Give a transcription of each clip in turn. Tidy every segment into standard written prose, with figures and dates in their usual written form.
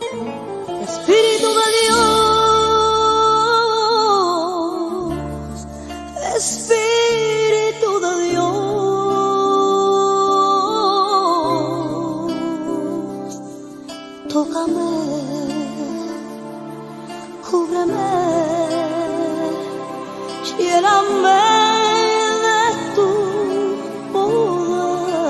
Espíritu de Dios, Espíritu de Dios, tócame, cúbreme, lléname de tu poder.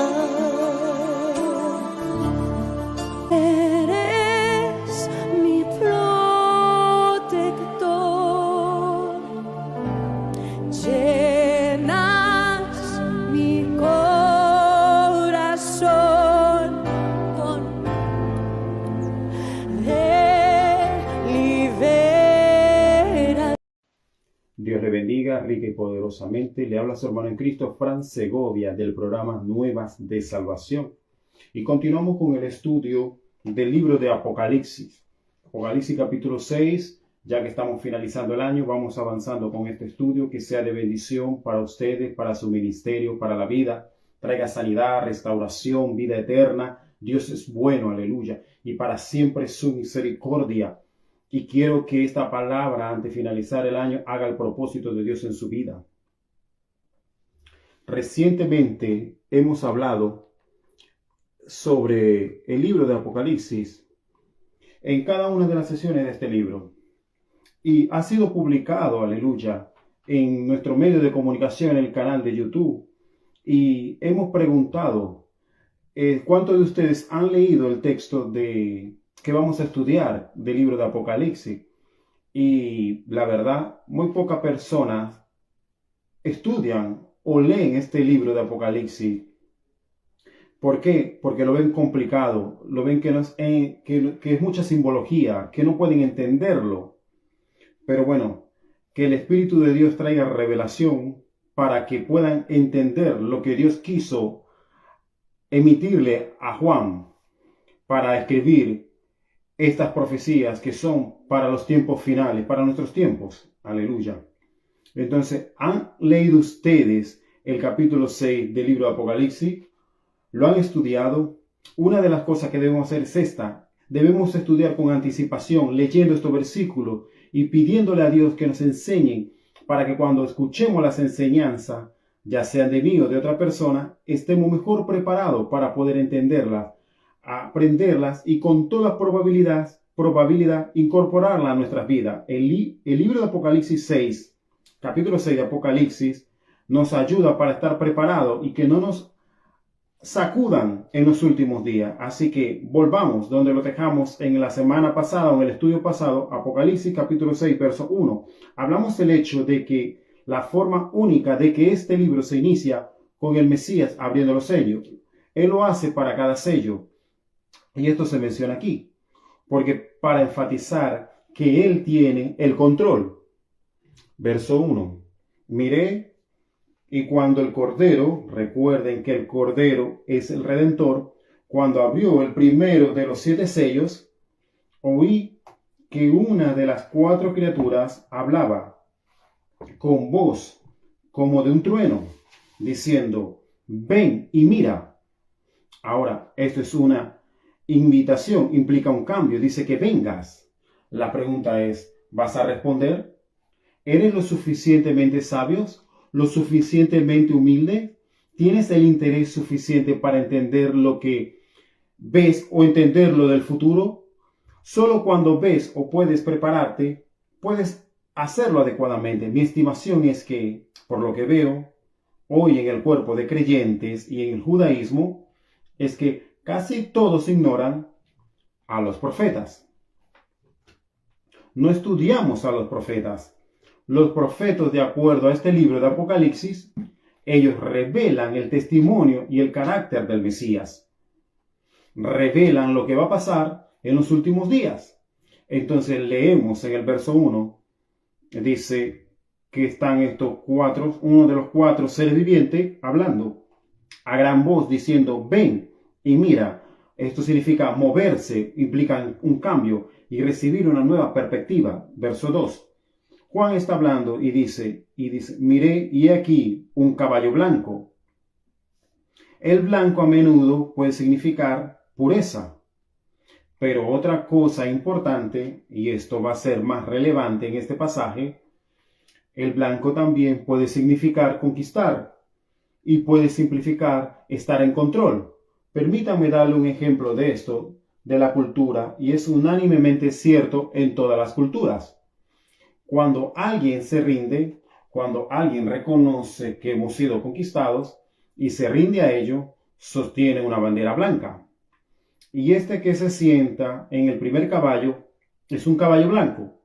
Eres mi protector, llenas mi corazón con liberación. Dios le bendiga rica y poderosamente. Le habla su hermano en Cristo, Fran Segovia, del programa Nuevas de Salvación. Y continuamos con el estudio del libro de Apocalipsis. Apocalipsis capítulo 6, ya que estamos finalizando el año, vamos avanzando con este estudio, que sea de bendición para ustedes, para su ministerio, para la vida. Traiga sanidad, restauración, vida eterna. Dios es bueno, aleluya. Y para siempre su misericordia. Y quiero que esta palabra, antes de finalizar el año, haga el propósito de Dios en su vida. Recientemente hemos hablado sobre el libro de Apocalipsis en cada una de las sesiones de este libro. Y ha sido publicado, aleluya, en nuestro medio de comunicación, en el canal de YouTube. Y hemos preguntado, ¿cuántos de ustedes han leído el texto que vamos a estudiar del libro de Apocalipsis? Y la verdad, muy pocas personas estudian o leen este libro de Apocalipsis. ¿Por qué? Porque lo ven complicado, lo ven que es mucha simbología, que no pueden entenderlo. Pero bueno, que el Espíritu de Dios traiga revelación para que puedan entender lo que Dios quiso emitirle a Juan para escribir estas profecías que son para los tiempos finales, para nuestros tiempos. Aleluya. Entonces, ¿han leído ustedes el capítulo 6 del libro de Apocalipsis? ¿Lo han estudiado? Una de las cosas que debemos hacer es esta. Debemos estudiar con anticipación, leyendo estos versículos y pidiéndole a Dios que nos enseñen para que cuando escuchemos las enseñanzas, ya sean de mí o de otra persona, estemos mejor preparados para poder entenderlas, aprenderlas y con toda probabilidad incorporarlas a nuestras vidas. El libro de Apocalipsis 6, capítulo 6 de Apocalipsis, nos ayuda para estar preparados y que no nos sacudan en los últimos días. Así que volvamos donde lo dejamos en la semana pasada o en el estudio pasado, Apocalipsis capítulo 6, verso 1. Hablamos del hecho de que la forma única de que este libro se inicia con el Mesías abriendo los sellos. Él lo hace para cada sello. Y esto se menciona aquí, porque para enfatizar que Él tiene el control. Verso 1. Miré, y cuando el Cordero, recuerden que el Cordero es el Redentor, cuando abrió el primero de los 7 sellos, oí que una de las 4 criaturas hablaba con voz como de un trueno, diciendo, ven y mira. Ahora, esto es una invitación, implica un cambio, dice que vengas. La pregunta es, ¿vas a responder? ¿Eres lo suficientemente sabios? ¿Lo suficientemente humilde? ¿Tienes el interés suficiente para entender lo que ves o entender lo del futuro? Solo cuando ves o puedes prepararte, puedes hacerlo adecuadamente. Mi estimación es que, por lo que veo hoy en el cuerpo de creyentes y en el judaísmo, es que casi todos ignoran a los profetas. No estudiamos a los profetas. Los profetas, de acuerdo a este libro de Apocalipsis, ellos revelan el testimonio y el carácter del Mesías. Revelan lo que va a pasar en los últimos días. Entonces leemos en el verso 1, dice que están estos 4, uno de los 4 seres vivientes hablando a gran voz diciendo, ven y mira. Esto significa moverse, implica un cambio y recibir una nueva perspectiva. Verso 2. Juan está hablando y dice, miré y he aquí un caballo blanco. El blanco a menudo puede significar pureza. Pero otra cosa importante, y esto va a ser más relevante en este pasaje, el blanco también puede significar conquistar y puede significar estar en control. Permítanme darle un ejemplo de esto, de la cultura, y es unánimemente cierto en todas las culturas. Cuando alguien se rinde, cuando alguien reconoce que hemos sido conquistados y se rinde a ello, sostiene una bandera blanca. Y este que se sienta en el primer caballo es un caballo blanco.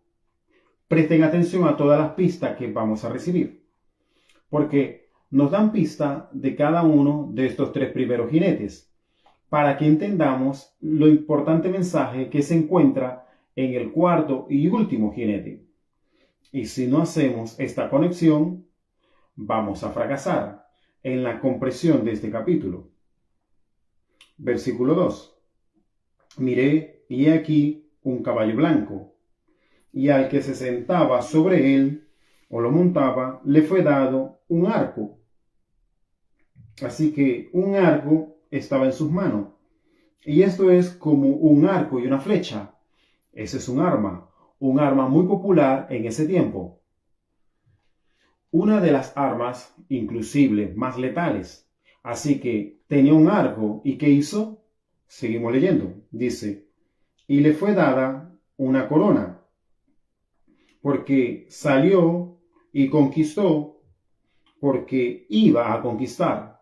Presten atención a todas las pistas que vamos a recibir, porque nos dan pista de cada uno de estos tres primeros jinetes, para que entendamos lo importante mensaje que se encuentra en el cuarto y último jinete. Y si no hacemos esta conexión, vamos a fracasar en la comprensión de este capítulo. Versículo 2. Miré, y he aquí un caballo blanco, y al que se sentaba sobre él, o lo montaba, le fue dado un arco. Así que un arco estaba en sus manos. Y esto es como un arco y una flecha. Ese es un arma muy popular en ese tiempo. Una de las armas, inclusive más letales. Así que tenía un arco, ¿y qué hizo? Seguimos leyendo. Dice, y le fue dada una corona, porque salió y conquistó, porque iba a conquistar.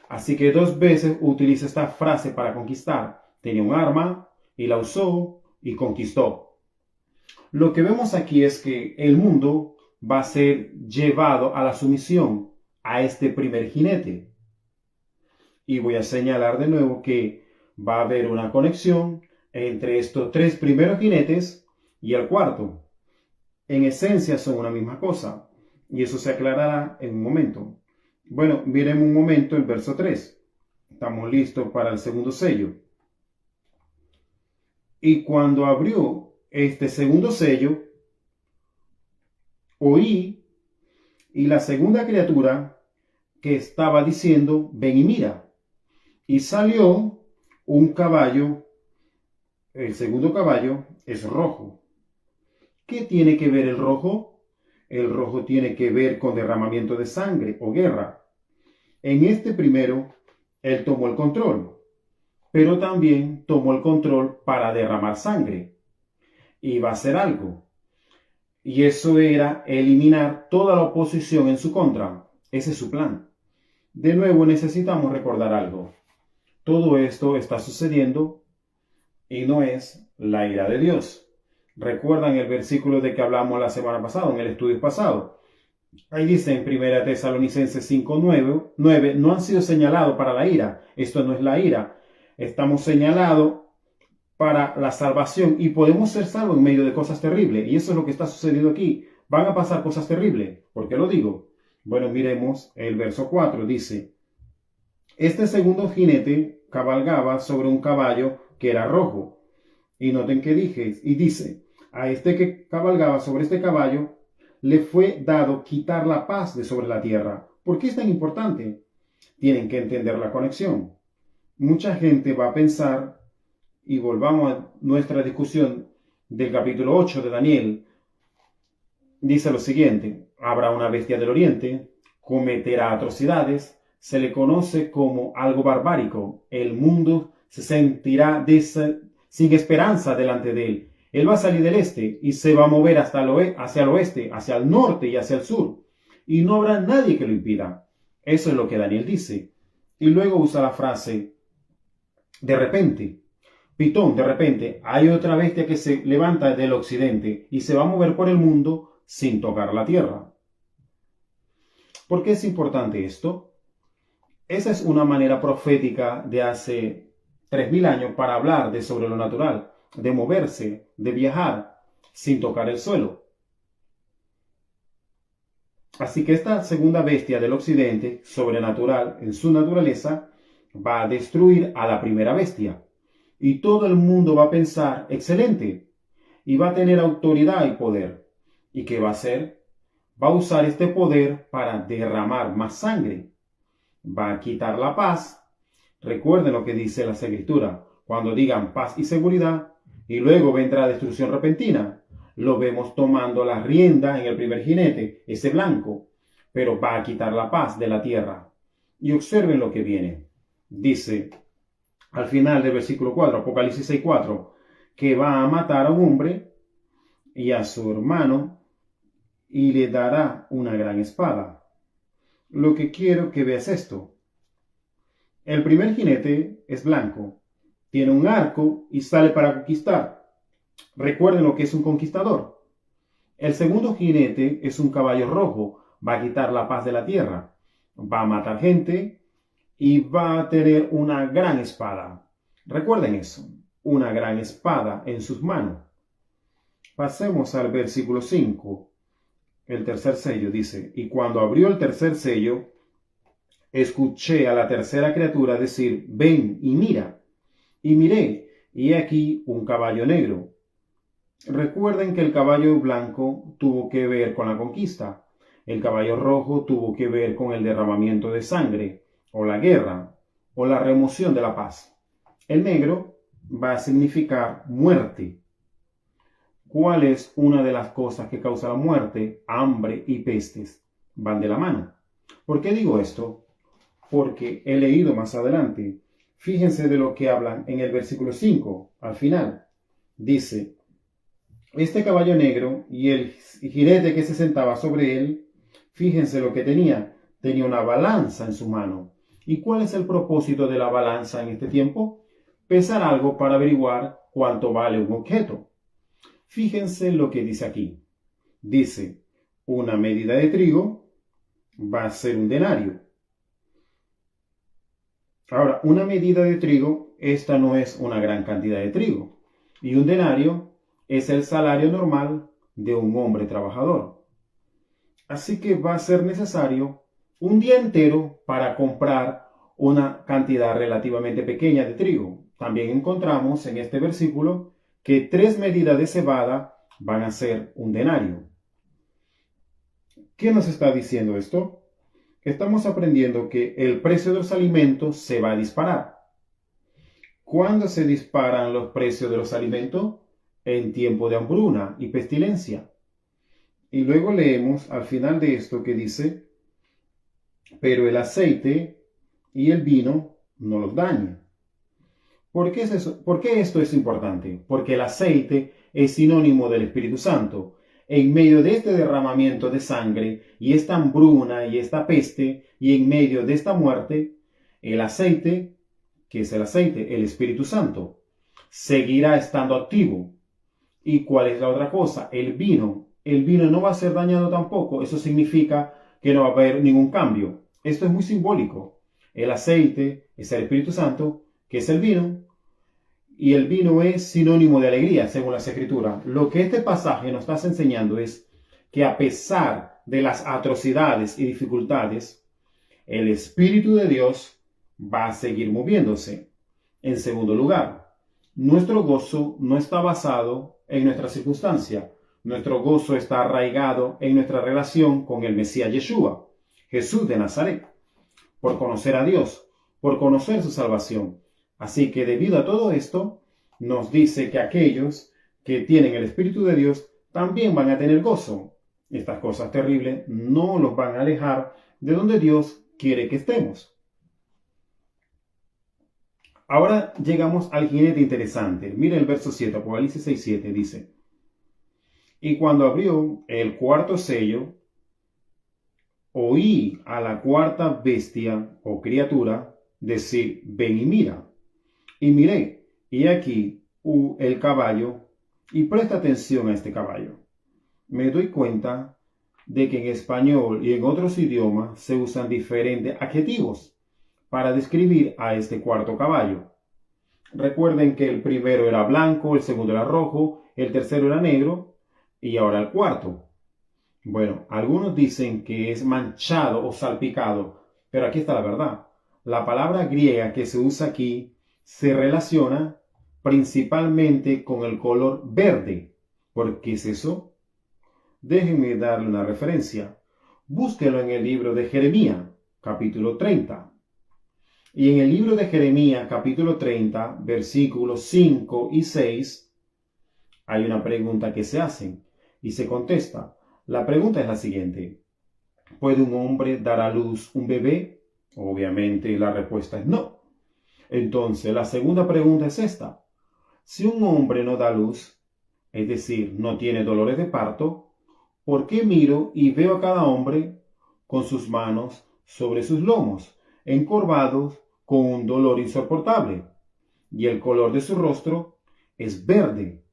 Así que 2 veces utiliza esta frase para conquistar. Tenía un arma y la usó y conquistó. Lo que vemos aquí es que el mundo va a ser llevado a la sumisión a este primer jinete. Y voy a señalar de nuevo que va a haber una conexión entre estos 3 primeros jinetes y el cuarto. En esencia son una misma cosa. Y eso se aclarará en un momento. Bueno, miremos un momento el verso 3. Estamos listos para el segundo sello. Y cuando abrió este segundo sello, oí, y la segunda criatura que estaba diciendo, ven y mira. Y salió un caballo, el segundo caballo es rojo. ¿Qué tiene que ver el rojo? El rojo tiene que ver con derramamiento de sangre o guerra. En este primero, él tomó el control, pero también tomó el control para derramar sangre. Iba a hacer algo. Y eso era eliminar toda la oposición en su contra. Ese es su plan. De nuevo necesitamos recordar algo. Todo esto está sucediendo y no es la ira de Dios. ¿Recuerdan el versículo de que hablamos la semana pasada, en el estudio pasado? Ahí dice en 1 Tesalonicenses 5:9, no han sido señalados para la ira. Esto no es la ira. Estamos señalados para la salvación y podemos ser salvos en medio de cosas terribles. Y eso es lo que está sucediendo aquí. Van a pasar cosas terribles. ¿Por qué lo digo? Bueno, miremos el verso 4. Dice, este segundo jinete cabalgaba sobre un caballo que era rojo. Y noten que dije, y dice, a este que cabalgaba sobre este caballo, le fue dado quitar la paz de sobre la tierra. ¿Por qué es tan importante? Tienen que entender la conexión. Mucha gente va a pensar, y volvamos a nuestra discusión del capítulo 8 de Daniel, dice lo siguiente, habrá una bestia del oriente, cometerá atrocidades, se le conoce como algo barbárico, el mundo se sentirá sin esperanza delante de él. Él va a salir del este y se va a mover hacia el oeste, hacia el norte y hacia el sur. Y no habrá nadie que lo impida. Eso es lo que Daniel dice. Y luego usa la frase, de repente, Pitón, de repente, hay otra bestia que se levanta del occidente y se va a mover por el mundo sin tocar la tierra. ¿Por qué es importante esto? Esa es una manera profética de hace 3000 años para hablar de sobre lo natural, de moverse, de viajar, sin tocar el suelo. Así que esta segunda bestia del occidente, sobrenatural en su naturaleza, va a destruir a la primera bestia. Y todo el mundo va a pensar, excelente, y va a tener autoridad y poder. ¿Y qué va a hacer? Va a usar este poder para derramar más sangre. Va a quitar la paz. Recuerden lo que dice la Escritura. cuando digan paz y seguridad, y luego vendrá destrucción repentina. Lo vemos tomando la rienda en el primer jinete, ese blanco, pero va a quitar la paz de la tierra. Y observen lo que viene. Dice, al final del versículo 4, Apocalipsis 6:4, que va a matar a un hombre y a su hermano y le dará una gran espada. Lo que quiero que veas esto. El primer jinete es blanco, tiene un arco y sale para conquistar. Recuerden lo que es un conquistador. El segundo jinete es un caballo rojo, va a quitar la paz de la tierra, va a matar gente y va a tener una gran espada. Recuerden eso, una gran espada en sus manos. Pasemos al versículo 5. El tercer sello dice, y cuando abrió el tercer sello, escuché a la tercera criatura decir, ven y mira. Y miré, y he aquí un caballo negro. Recuerden que el caballo blanco tuvo que ver con la conquista. El caballo rojo tuvo que ver con el derramamiento de sangre, o la guerra, o la remoción de la paz. El negro va a significar muerte. ¿Cuál es una de las cosas que causa la muerte? Hambre y pestes. Van de la mano. ¿Por qué digo esto? Porque he leído más adelante. Fíjense de lo que hablan en el versículo 5, al final. Dice, este caballo negro y el jinete que se sentaba sobre él, fíjense lo que tenía. Tenía una balanza en su mano. ¿Y cuál es el propósito de la balanza en este tiempo? Pesar algo para averiguar cuánto vale un objeto. Fíjense lo que dice aquí. Dice, una medida de trigo va a ser un denario. Ahora, una medida de trigo, esta no es una gran cantidad de trigo. Y un denario es el salario normal de un hombre trabajador. Así que va a ser necesario un día entero para comprar una cantidad relativamente pequeña de trigo. También encontramos en este versículo que 3 medidas de cebada van a ser un denario. ¿Qué nos está diciendo esto? Estamos aprendiendo que el precio de los alimentos se va a disparar. ¿Cuándo se disparan los precios de los alimentos? En tiempo de hambruna y pestilencia. Y luego leemos al final de esto que dice, pero el aceite y el vino no los dañan. ¿Por qué es eso? ¿Por qué esto es importante? Porque el aceite es sinónimo del Espíritu Santo. En medio de este derramamiento de sangre y esta hambruna y esta peste y en medio de esta muerte, el aceite, ¿qué es el aceite? El Espíritu Santo, seguirá estando activo. ¿Y cuál es la otra cosa? El vino. El vino no va a ser dañado tampoco. Eso significa que no va a haber ningún cambio. Esto es muy simbólico. El aceite es el Espíritu Santo, que es el vino. Y el vino es sinónimo de alegría, según las Escrituras. Lo que este pasaje nos está enseñando es que a pesar de las atrocidades y dificultades, el Espíritu de Dios va a seguir moviéndose. En segundo lugar, nuestro gozo no está basado en nuestra circunstancia. Nuestro gozo está arraigado en nuestra relación con el Mesías Yeshua, Jesús de Nazaret, por conocer a Dios, por conocer su salvación. Así que debido a todo esto, nos dice que aquellos que tienen el Espíritu de Dios también van a tener gozo. Estas cosas terribles no los van a alejar de donde Dios quiere que estemos. Ahora llegamos al jinete interesante. Mira el verso 7, Apocalipsis 6:7 dice, y cuando abrió el cuarto sello, oí a la cuarta bestia o criatura decir, ven y mira. Y miré, y aquí el caballo, y presta atención a este caballo. Me doy cuenta de que en español y en otros idiomas se usan diferentes adjetivos para describir a este cuarto caballo. Recuerden que el primero era blanco, el segundo era rojo, el tercero era negro y ahora el cuarto. Bueno, algunos dicen que es manchado o salpicado, pero aquí está la verdad. La palabra griega que se usa aquí se relaciona principalmente con el color verde. ¿Por qué es eso? Déjenme darle una referencia. Búsquelo en el libro de Jeremías, capítulo 30. Y en el libro de Jeremías, capítulo 30, versículos 5 y 6, hay una pregunta que se hace y se contesta. La pregunta es la siguiente: ¿puede un hombre dar a luz un bebé? Obviamente la respuesta es no. Entonces la segunda pregunta es esta: si un hombre no da luz, es decir, no tiene dolores de parto, ¿por qué miro y veo a cada hombre con sus manos sobre sus lomos, encorvados con un dolor insoportable, y el color de su rostro es verde?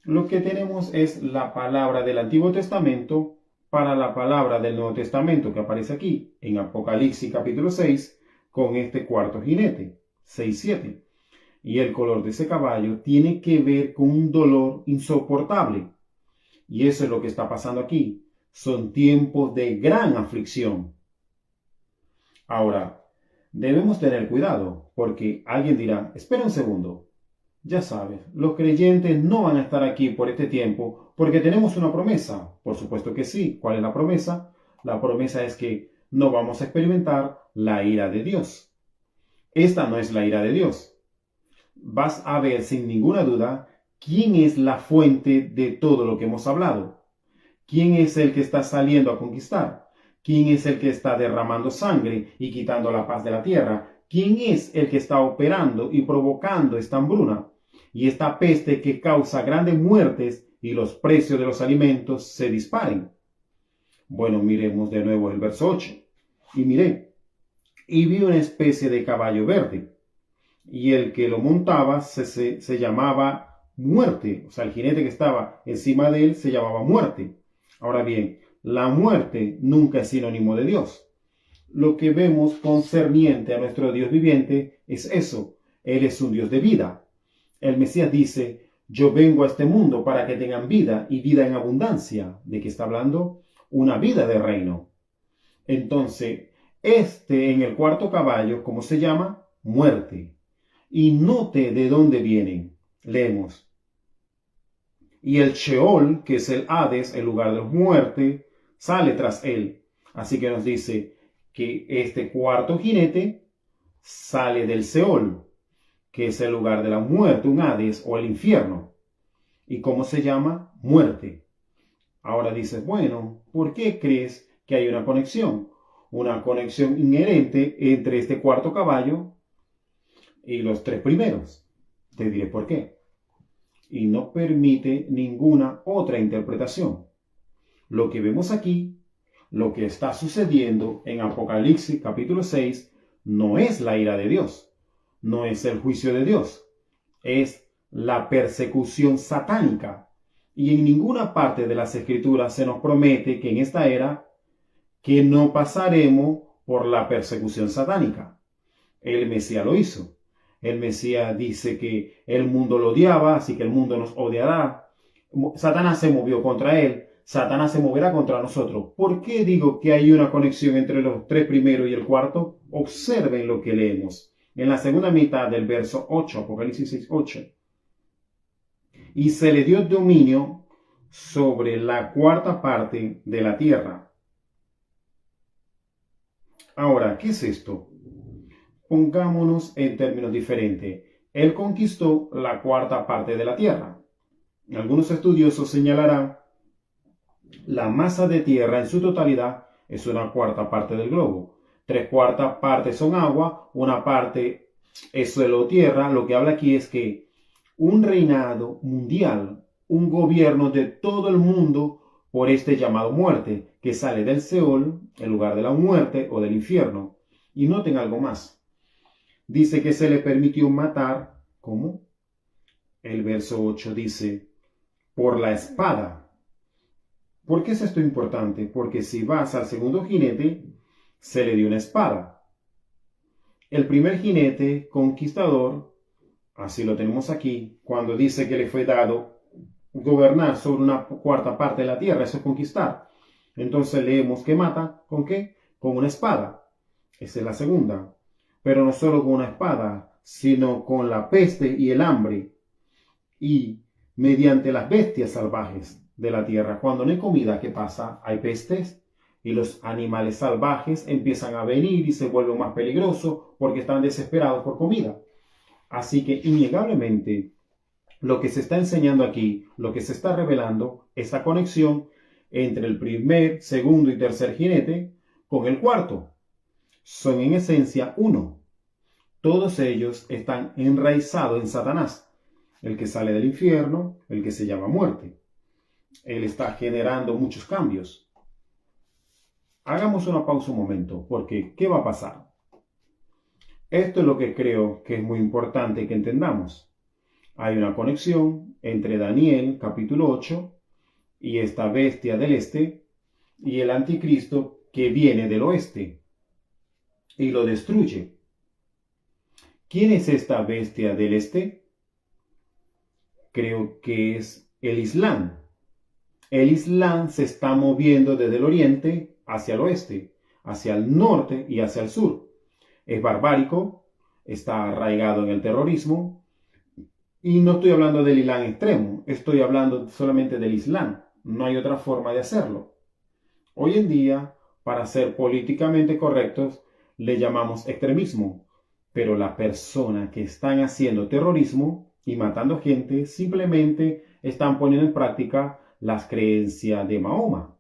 Lo que tenemos es la palabra del Antiguo Testamento para la palabra del Nuevo Testamento que aparece aquí en Apocalipsis capítulo 6 con este cuarto jinete, 6-7. Y el color de ese caballo tiene que ver con un dolor insoportable. Y eso es lo que está pasando aquí. Son tiempos de gran aflicción. Ahora, debemos tener cuidado, porque alguien dirá: espera un segundo. Ya sabes, los creyentes no van a estar aquí por este tiempo porque tenemos una promesa. Por supuesto que sí. ¿Cuál es la promesa? La promesa es que no vamos a experimentar la ira de Dios. Esta no es la ira de Dios. Vas a ver sin ninguna duda quién es la fuente de todo lo que hemos hablado. ¿Quién es el que está saliendo a conquistar? ¿Quién es el que está derramando sangre y quitando la paz de la tierra? ¿Quién es el que está operando y provocando esta hambruna y esta peste que causa grandes muertes y los precios de los alimentos se disparen? Bueno, miremos de nuevo el verso 8. Y miré, y vi una especie de caballo verde, y el que lo montaba se llamaba Muerte. O sea, el jinete que estaba encima de él se llamaba Muerte. Ahora bien, la muerte nunca es sinónimo de Dios. Lo que vemos concerniente a nuestro Dios viviente es eso. Él es un Dios de vida. El Mesías dice: yo vengo a este mundo para que tengan vida y vida en abundancia. ¿De qué está hablando? Una vida de reino. Entonces, en el cuarto caballo, ¿cómo se llama? Muerte. Y note de dónde vienen. Leemos. Y el Sheol, que es el Hades, el lugar de la muerte, sale tras él. Así que nos dice que este cuarto jinete sale del Seol, que es el lugar de la muerte, un Hades o el infierno. ¿Y cómo se llama? Muerte. Ahora dices: bueno, ¿por qué crees que hay una conexión? Una conexión inherente entre este cuarto caballo y los tres primeros. Te diré por qué. Y no permite ninguna otra interpretación. Lo que vemos aquí, lo que está sucediendo en Apocalipsis capítulo 6, no es la ira de Dios, no es el juicio de Dios, es la persecución satánica. Y en ninguna parte de las Escrituras se nos promete que en esta era que no pasaremos por la persecución satánica. El Mesías lo hizo. El Mesías dice que el mundo lo odiaba, así que el mundo nos odiará. Satanás se movió contra él. Satanás se moverá contra nosotros. ¿Por qué digo que hay una conexión entre los tres primeros y el cuarto? Observen lo que leemos. En la segunda mitad del verso 8, Apocalipsis 6, 8. Y se le dio dominio sobre la cuarta parte de la tierra. Ahora, ¿qué es esto? Pongámonos en términos diferentes. Él conquistó la cuarta parte de la tierra. Algunos estudiosos señalarán la masa de tierra en su totalidad es una cuarta parte del globo. 3/4 partes son agua, una parte es suelo o tierra. Lo que habla aquí es que un reinado mundial, un gobierno de todo el mundo por este llamado muerte, que sale del Seol, el lugar de la muerte o del infierno. Y noten algo más. Dice que se le permitió matar, ¿cómo? El verso 8 dice, por la espada. ¿Por qué es esto importante? Porque si vas al segundo jinete, se le dio una espada. El primer jinete conquistador, así lo tenemos aquí, cuando dice que le fue dado gobernar sobre una cuarta parte de la tierra, eso es conquistar. Entonces leemos que mata, ¿con qué? Con una espada. Esa es la segunda. Pero no solo con una espada, sino con la peste y el hambre, y mediante las bestias salvajes de la tierra. Cuando no hay comida, ¿qué pasa? Hay pestes y los animales salvajes empiezan a venir y se vuelven más peligrosos porque están desesperados por comida. Así que innegablemente lo que se está enseñando aquí, lo que se está revelando, esta conexión entre el primer, segundo y tercer jinete con el cuarto. Son en esencia uno. Todos ellos están enraizados en Satanás, el que sale del infierno, el que se llama muerte. Él está generando muchos cambios. Hagamos una pausa un momento, porque ¿qué va a pasar? Esto es lo que creo que es muy importante que entendamos. Hay una conexión entre Daniel, capítulo 8, y esta bestia del este, y el anticristo que viene del oeste, y lo destruye. ¿Quién es esta bestia del este? Creo que es el Islam. El Islam se está moviendo desde el oriente hacia el oeste, hacia el norte y hacia el sur. Es barbárico, está arraigado en el terrorismo, y no estoy hablando del Islam extremo, estoy hablando solamente del Islam. No hay otra forma de hacerlo. Hoy en día, para ser políticamente correctos, le llamamos extremismo, pero las personas que están haciendo terrorismo y matando gente simplemente están poniendo en práctica las creencias de Mahoma.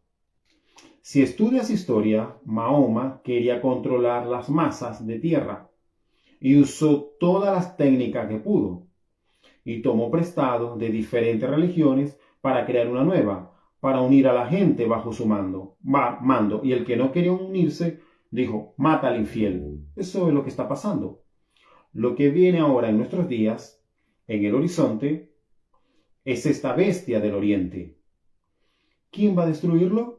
Si estudias historia, Mahoma quería controlar las masas de tierra y usó todas las técnicas que pudo y tomó prestado de diferentes religiones para crear una nueva, para unir a la gente bajo su mando. Y el que no quería unirse dijo, mata al infiel. Eso es lo que está pasando. Lo que viene ahora en nuestros días, en el horizonte, es esta bestia del oriente. ¿Quién va a destruirlo?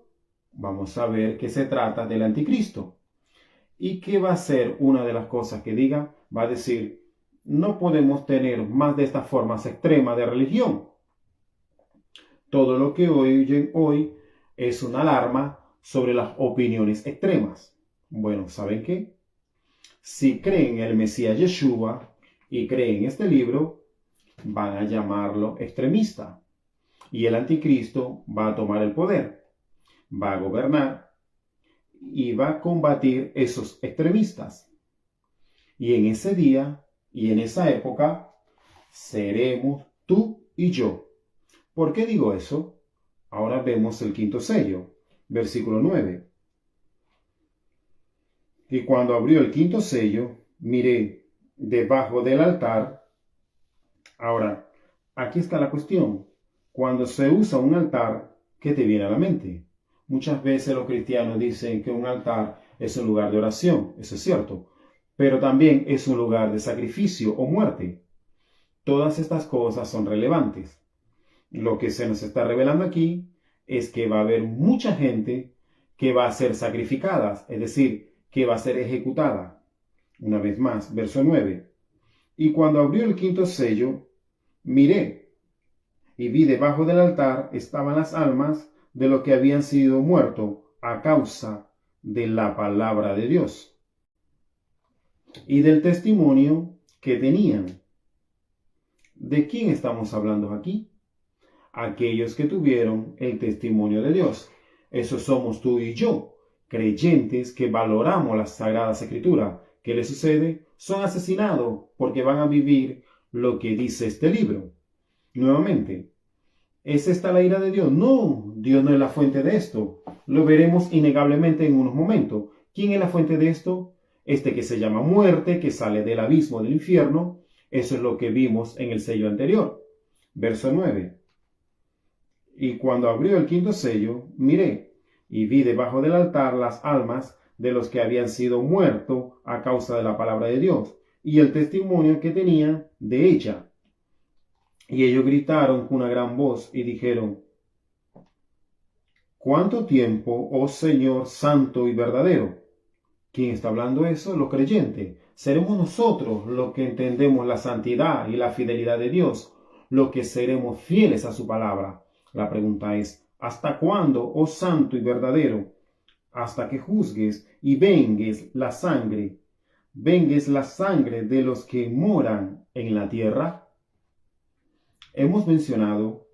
Vamos a ver que se trata del anticristo. ¿Y qué va a ser una de las cosas que diga? Va a decir, no podemos tener más de estas formas extremas de religión. Todo lo que oyen hoy es una alarma sobre las opiniones extremas. Bueno, ¿saben qué? Si creen en el Mesías Yeshua y creen en este libro, van a llamarlo extremista. Y el anticristo va a tomar el poder, va a gobernar y va a combatir esos extremistas. Y en ese día y en esa época seremos tú y yo. ¿Por qué digo eso? Ahora vemos el quinto sello, versículo 9. Y cuando abrió el quinto sello, miré debajo del altar. Ahora, aquí está la cuestión. Cuando se usa un altar, ¿qué te viene a la mente? Muchas veces los cristianos dicen que un altar es un lugar de oración, eso es cierto, pero también es un lugar de sacrificio o muerte. Todas estas cosas son relevantes. Lo que se nos está revelando aquí es que va a haber mucha gente que va a ser sacrificada, es decir, que va a ser ejecutada. Una vez más, verso 9. Y cuando abrió el quinto sello, miré y vi debajo del altar estaban las almas de los que habían sido muertos a causa de la palabra de Dios y del testimonio que tenían. ¿De quién estamos hablando aquí? Aquellos que tuvieron el testimonio de Dios. Eso somos tú y yo, creyentes que valoramos las Sagradas Escrituras. ¿Qué les sucede? Son asesinados porque van a vivir lo que dice este libro. Nuevamente, ¿es esta la ira de Dios? No, Dios no es la fuente de esto. Lo veremos innegablemente en unos momentos. ¿Quién es la fuente de esto? Este que se llama muerte, que sale del abismo del infierno. Eso es lo que vimos en el sello anterior. Verso 9. Y cuando abrió el quinto sello, miré, y vi debajo del altar las almas de los que habían sido muertos a causa de la palabra de Dios, y el testimonio que tenían de ella. Y ellos gritaron con una gran voz y dijeron, ¿cuánto tiempo, oh Señor santo y verdadero? ¿Quién está hablando eso? Los creyentes. Seremos nosotros los que entendemos la santidad y la fidelidad de Dios, los que seremos fieles a su palabra. La pregunta es, ¿hasta cuándo, oh santo y verdadero? Hasta que juzgues y vengues la sangre de los que moran en la tierra. Hemos mencionado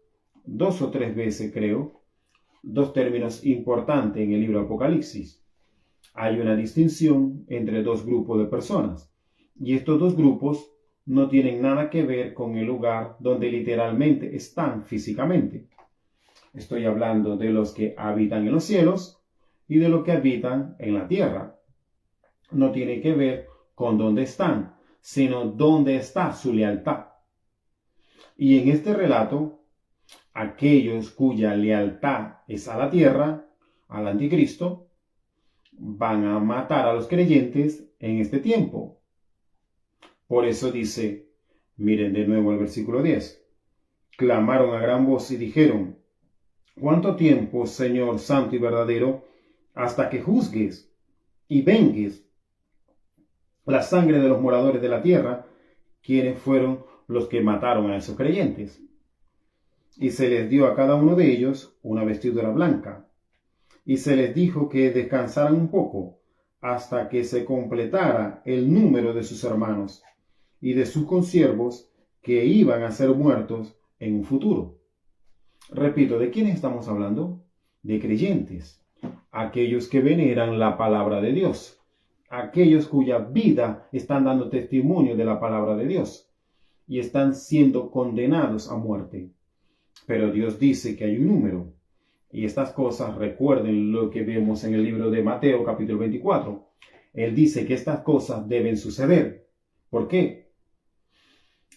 2 o 3 veces, creo, dos términos importantes en el libro de Apocalipsis. Hay una distinción entre dos grupos de personas, y estos dos grupos no tienen nada que ver con el lugar donde literalmente están físicamente. Estoy hablando de los que habitan en los cielos y de los que habitan en la tierra. No tiene que ver con dónde están, sino dónde está su lealtad. Y en este relato, aquellos cuya lealtad es a la tierra, al anticristo, van a matar a los creyentes en este tiempo. Por eso dice, miren de nuevo el versículo 10, clamaron a gran voz y dijeron, ¿cuánto tiempo, Señor santo y verdadero, hasta que juzgues y vengues la sangre de los moradores de la tierra, quienes fueron los que mataron a esos creyentes? Y se les dio a cada uno de ellos una vestidura blanca, y se les dijo que descansaran un poco, hasta que se completara el número de sus hermanos y de sus consiervos que iban a ser muertos en un futuro. Repito, ¿de quiénes estamos hablando? De creyentes, aquellos que veneran la palabra de Dios, aquellos cuya vida están dando testimonio de la palabra de Dios y están siendo condenados a muerte. Pero Dios dice que hay un número. Y estas cosas, recuerden lo que vemos en el libro de Mateo capítulo 24. Él dice que estas cosas deben suceder. ¿Por qué?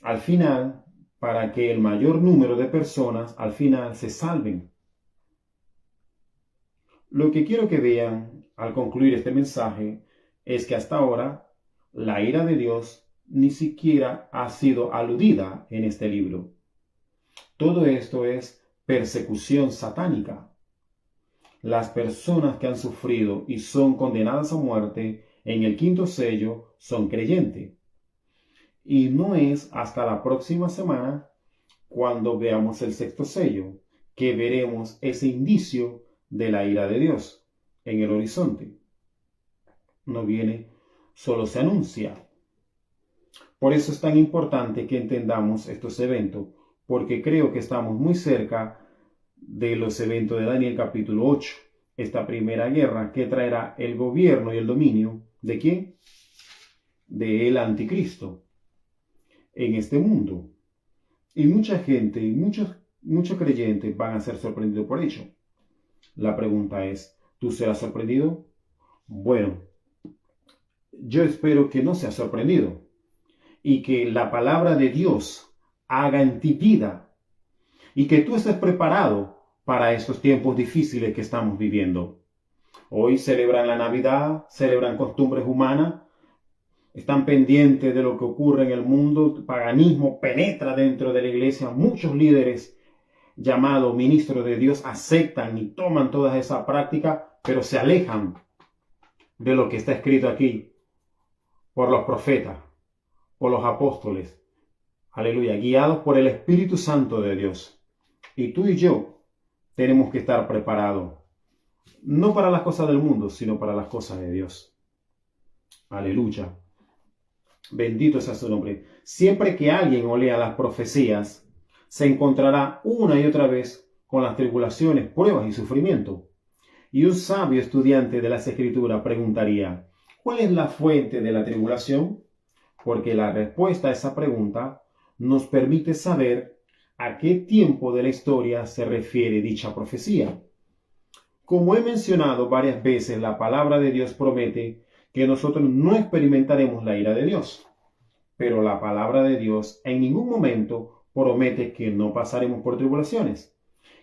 Al final, para que el mayor número de personas al final se salven. Lo que quiero que vean al concluir este mensaje es que hasta ahora la ira de Dios ni siquiera ha sido aludida en este libro. Todo esto es persecución satánica. Las personas que han sufrido y son condenadas a muerte en el quinto sello son creyentes. Y no es hasta la próxima semana, cuando veamos el sexto sello, que veremos ese indicio de la ira de Dios en el horizonte. No viene, solo se anuncia. Por eso es tan importante que entendamos estos eventos, porque creo que estamos muy cerca de los eventos de Daniel capítulo 8, esta primera guerra que traerá el gobierno y el dominio, ¿de quién? Del anticristo en este mundo. Y mucha gente y muchos creyentes van a ser sorprendidos por ello. La pregunta es, ¿tú serás sorprendido? Bueno, yo espero que no seas sorprendido y que la palabra de Dios haga en ti vida y que tú estés preparado para estos tiempos difíciles que estamos viviendo. Hoy celebran la Navidad, celebran costumbres humanas, están pendientes de lo que ocurre en el mundo. El paganismo penetra dentro de la iglesia. Muchos líderes llamados ministros de Dios aceptan y toman todas esas prácticas, pero se alejan de lo que está escrito aquí por los profetas, por los apóstoles. Aleluya, guiados por el Espíritu Santo de Dios. Y tú y yo tenemos que estar preparados, no para las cosas del mundo, sino para las cosas de Dios. Aleluya. Bendito sea su nombre. Siempre que alguien olea las profecías, se encontrará una y otra vez con las tribulaciones, pruebas y sufrimiento. Y un sabio estudiante de las Escrituras preguntaría, ¿cuál es la fuente de la tribulación? Porque la respuesta a esa pregunta nos permite saber a qué tiempo de la historia se refiere dicha profecía. Como he mencionado varias veces, la palabra de Dios promete que nosotros no experimentaremos la ira de Dios. Pero la palabra de Dios en ningún momento promete que no pasaremos por tribulaciones.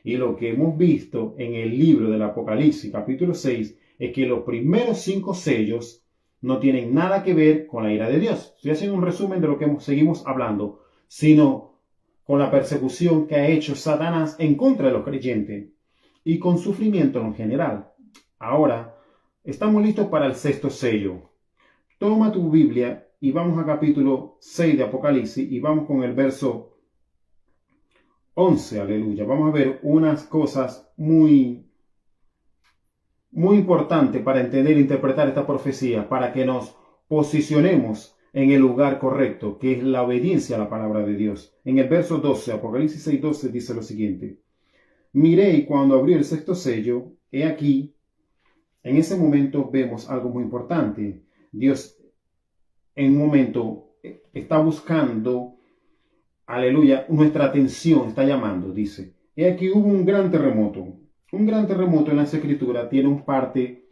Y lo que hemos visto en el libro del Apocalipsis, capítulo 6, es que los primeros 5 sellos no tienen nada que ver con la ira de Dios. Estoy haciendo un resumen de lo que seguimos hablando, sino con la persecución que ha hecho Satanás en contra de los creyentes y con sufrimiento en general. Ahora, estamos listos para el sexto sello. Toma tu Biblia y vamos a capítulo 6 de Apocalipsis y vamos con el verso 11, aleluya. Vamos a ver unas cosas muy importantes para entender e interpretar esta profecía, para que nos posicionemos en el lugar correcto, que es la obediencia a la palabra de Dios. En el verso 12, Apocalipsis 6:12 dice lo siguiente. Miré y cuando abrió el sexto sello, he aquí, en ese momento vemos algo muy importante. Dios en un momento está buscando, aleluya, nuestra atención, está llamando, dice. He aquí hubo un gran terremoto. Un gran terremoto en las Escrituras tiene un parte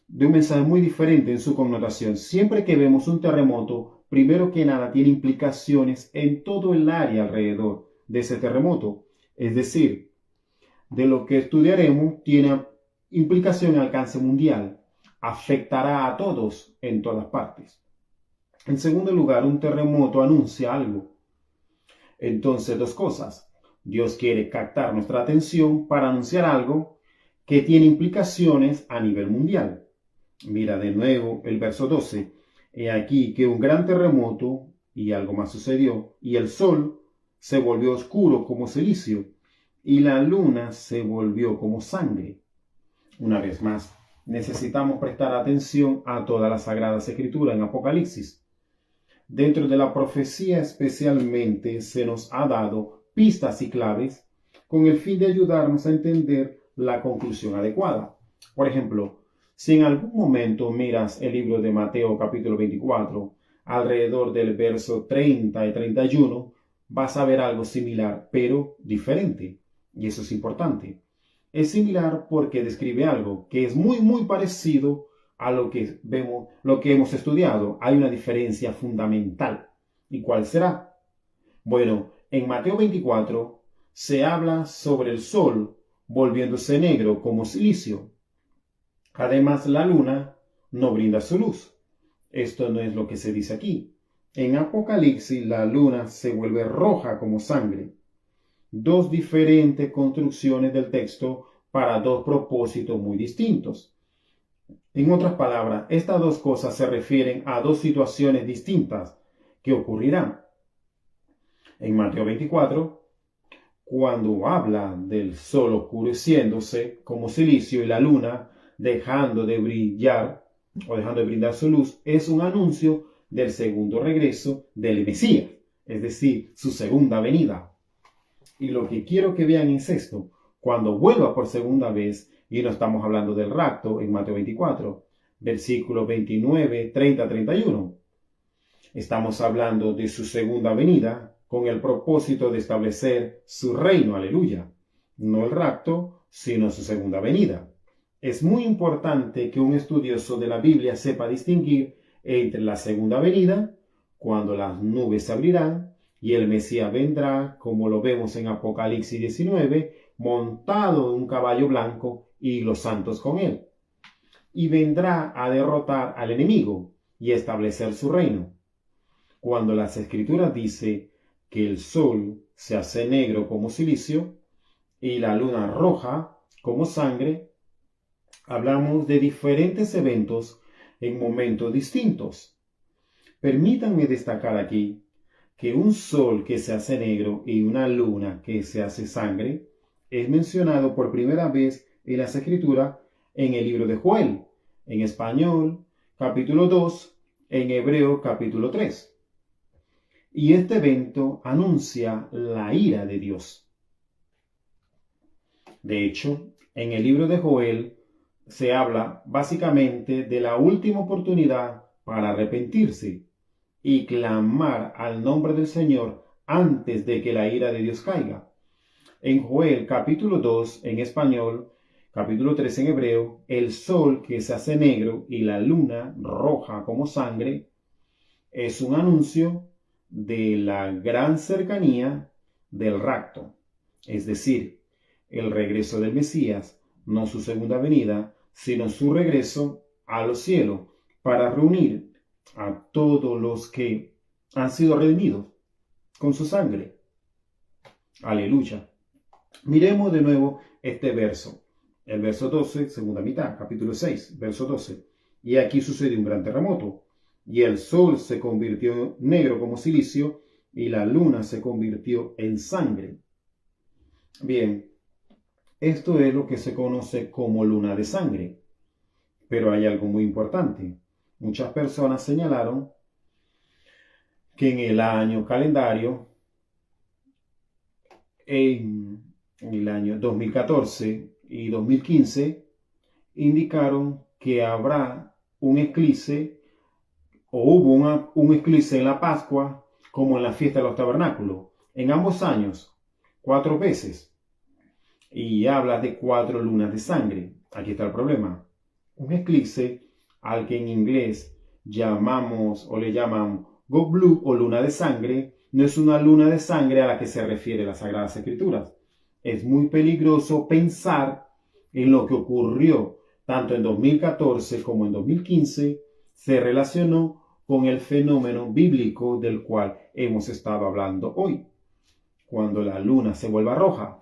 de un mensaje muy diferente en su connotación. Siempre que vemos un terremoto, primero que nada tiene implicaciones en todo el área alrededor de ese terremoto. Es decir, de lo que estudiaremos tiene implicación en alcance mundial. Afectará a todos en todas partes. En segundo lugar, un terremoto anuncia algo. Entonces, dos cosas. Dios quiere captar nuestra atención para anunciar algo que tiene implicaciones a nivel mundial. Mira de nuevo el verso 12. He aquí que un gran terremoto y algo más sucedió, y el sol se volvió oscuro como cilicio, y la luna se volvió como sangre. Una vez más, necesitamos prestar atención a todas las sagradas escrituras en Apocalipsis. Dentro de la profecía especialmente se nos ha dado pistas y claves con el fin de ayudarnos a entender la conclusión adecuada. Por ejemplo, si en algún momento miras el libro de Mateo capítulo 24, alrededor del verso 30 y 31, vas a ver algo similar, pero diferente. Y eso es importante. Es similar porque describe algo que es muy parecido a lo que vemos, lo que hemos estudiado. Hay una diferencia fundamental. ¿Y cuál será? Bueno, en Mateo 24 se habla sobre el sol volviéndose negro como silicio. Además, la luna no brinda su luz. Esto no es lo que se dice aquí. En Apocalipsis, la luna se vuelve roja como sangre. Dos diferentes construcciones del texto para dos propósitos muy distintos. En otras palabras, estas dos cosas se refieren a dos situaciones distintas que ocurrirán. En Mateo 24, cuando habla del sol oscureciéndose como silicio y la luna dejando de brillar o dejando de brindar su luz, es un anuncio del segundo regreso del Mesías, es decir, su segunda venida. Y lo que quiero que vean es esto: cuando vuelva por segunda vez, y no estamos hablando del rapto en Mateo 24, versículos 29, 30, 31. Estamos hablando de su segunda venida con el propósito de establecer su reino, aleluya. No el rapto, sino su segunda venida. Es muy importante que un estudioso de la Biblia sepa distinguir entre la segunda venida, cuando las nubes se abrirán, y el Mesías vendrá, como lo vemos en Apocalipsis 19, montado en un caballo blanco y los santos con él. Y vendrá a derrotar al enemigo y establecer su reino. Cuando las Escrituras dicen que el sol se hace negro como silicio y la luna roja como sangre, hablamos de diferentes eventos en momentos distintos. Permítanme destacar aquí que un sol que se hace negro y una luna que se hace sangre es mencionado por primera vez en las Escrituras en el libro de Joel, en español, capítulo 2, en hebreo, capítulo 3. Y este evento anuncia la ira de Dios. De hecho, en el libro de Joel se habla básicamente de la última oportunidad para arrepentirse y clamar al nombre del Señor antes de que la ira de Dios caiga. En Joel capítulo 2 en español, capítulo 3 en hebreo, el sol que se hace negro y la luna roja como sangre es un anuncio de la gran cercanía del rapto, es decir, el regreso del Mesías, no su segunda venida, sino su regreso a los cielos para reunir a todos los que han sido redimidos con su sangre. Aleluya. Miremos de nuevo este verso. El verso 12, segunda mitad, capítulo 6, verso 12. Y aquí sucedió un gran terremoto, y el sol se convirtió negro como silicio, y la luna se convirtió en sangre. Bien, esto es lo que se conoce como luna de sangre. Pero hay algo muy importante. Muchas personas señalaron que en el año calendario, en en el año 2014 y 2015, indicaron que habrá un eclipse o hubo un eclipse en la Pascua como en la fiesta de los tabernáculos. En ambos años, 4 veces. Y habla de 4 lunas de sangre. Aquí está el problema. Un eclipse, al que en inglés llamamos o le llaman God Blue o luna de sangre, no es una luna de sangre a la que se refiere las Sagradas Escrituras. Es muy peligroso pensar en lo que ocurrió tanto en 2014 como en 2015, se relacionó con el fenómeno bíblico del cual hemos estado hablando hoy. Cuando la luna se vuelva roja.